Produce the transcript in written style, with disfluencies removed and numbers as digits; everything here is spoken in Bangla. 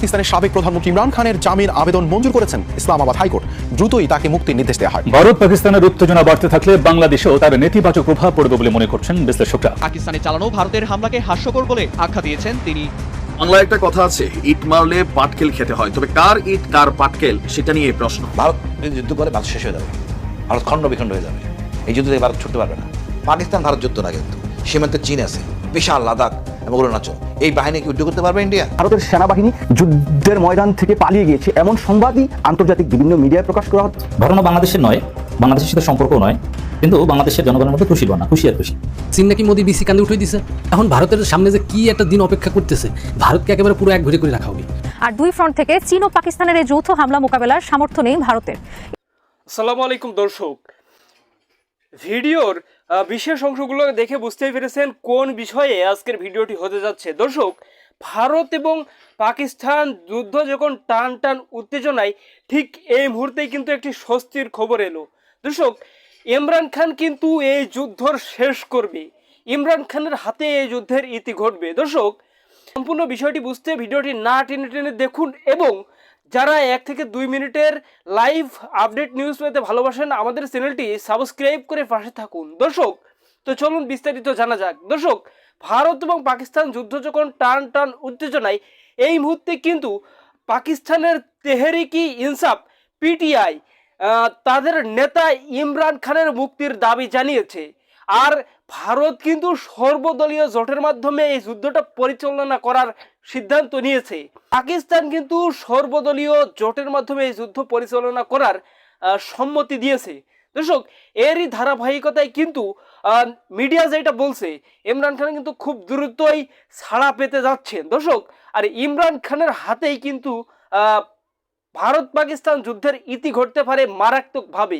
পাকিস্তানের সাবেক প্রধানমন্ত্রী ইমরান খানের জামিন আবেদন মঞ্জুর করেছেন ইসলামাবাদ হাইকোর্ট। দ্রুতই তাকে মুক্তির নির্দেশ দেওয়া হয়। ভারত পাকিস্তানের উত্তেজনা বাড়তে থাকলে বাংলাদেশেও তার নেতিবাচক প্রভাব পড়বে বলে মনে করছেন বিশ্লেষকরা। পাকিস্তানে চালানো ভারতের হামলাকে হাস্যকর বলে আখ্যা দিয়েছেন তিনি। বাংলায় একটা কথা আছে, ইট মারলে পাটকেল খেতে হয়, তবে কার ইট কার পাটকেল সেটা নিয়ে প্রশ্ন। ভারত যদি যুদ্ধ করে ভারত শেষ হয়ে যাবে, ভারত খণ্ড বিখণ্ড হয়ে যাবে। এই যুদ্ধ থেকে ভারত ছুটতে পারবে না। পাকিস্তান ভারত যুদ্ধ না, কিন্তু সীমান্তে চীন আছে, বিশাল লাদাখ এবং অরুণাচল। এই বাহিনী কি যুদ্ধ করতে পারবে ইন্ডিয়া? ভারতের সেনাবাহিনী যুদ্ধের ময়দান থেকে পালিয়ে গিয়েছে এমন সংবাদই আন্তর্জাতিক বিভিন্ন মিডিয়ায় প্রকাশ করা হচ্ছে। ঘটনা বাংলাদেশের নয়, বাংলাদেশের সাথে সম্পর্ক নয়, কিন্তু বাংলাদেশের জনগণের মধ্যে খুশি না, খুশি আর খুশি। চীন নাকি মোদি বিসি কান্দে উঠে দিছে। এখন ভারতের সামনে যে কি একটা দিন অপেক্ষা করতেছে, ভারতকে একেবারে পুরো এক ঘুরে করে রাখা হবে। আর দুই ফ্রন্ট থেকে চীন ও পাকিস্তানের এই যৌথ হামলা মোকাবেলার সামর্থ্য নেই ভারতের। আসসালামু আলাইকুম দর্শক, ভিডিওর বিশেষ অংশগুলো দেখে বুঝতেই পেরেছেন কোন বিষয়ে আজকের ভিডিওটি হতে যাচ্ছে। দর্শক, ভারত এবং পাকিস্তান যুদ্ধ যখন টান টান উত্তেজনায়, ঠিক এই মুহূর্তেই কিন্তু একটি স্বস্তির খবর এলো। দর্শক, ইমরান খান কিন্তু এই যুদ্ধ শেষ করবে, ইমরান খানের হাতে এই যুদ্ধের ইতি ঘটবে। দর্শক, সম্পূর্ণ বিষয়টি বুঝতে ভিডিওটি না টেনে টেনে দেখুন, এবং যারা 1 থেকে 2 মিনিটের লাইভ আপডেট নিউজ পেতে ভালোবাসেন আমাদের চ্যানেলটি সাবস্ক্রাইব করে পাশে থাকুন। দর্শক, তো চলুন বিস্তারিত জানা যাক। দর্শক, ভারত এবং পাকিস্তান যুদ্ধ যখন টান টান উত্তেজনায়, এই মুহূর্তে কিন্তু পাকিস্তানের তেহরিকি ইনসাফ পিটিআই তাদের নেতা ইমরান খানের মুক্তির দাবি জানিয়েছে। আর ভারত কিন্তু সর্বদলীয় জোটের মাধ্যমে এই যুদ্ধটা পরিচালনা করার সিদ্ধান্ত নিয়েছে। পাকিস্তান কিন্তু সর্বদলীয় জোটের মাধ্যমে এই যুদ্ধ পরিচালনা করার সম্মতি দিয়েছে। দর্শক, এরই ধারাবাহিকতায় কিন্তু মিডিয়া যেটা বলছে, ইমরান খান কিন্তু খুব দ্রুতই ছাড়া পেতে যাচ্ছেন। দর্শক, আর ইমরান খানের হাতেই কিন্তু ভারত পাকিস্তান যুদ্ধের ইতি ঘটতে পারে মারাত্মকভাবে।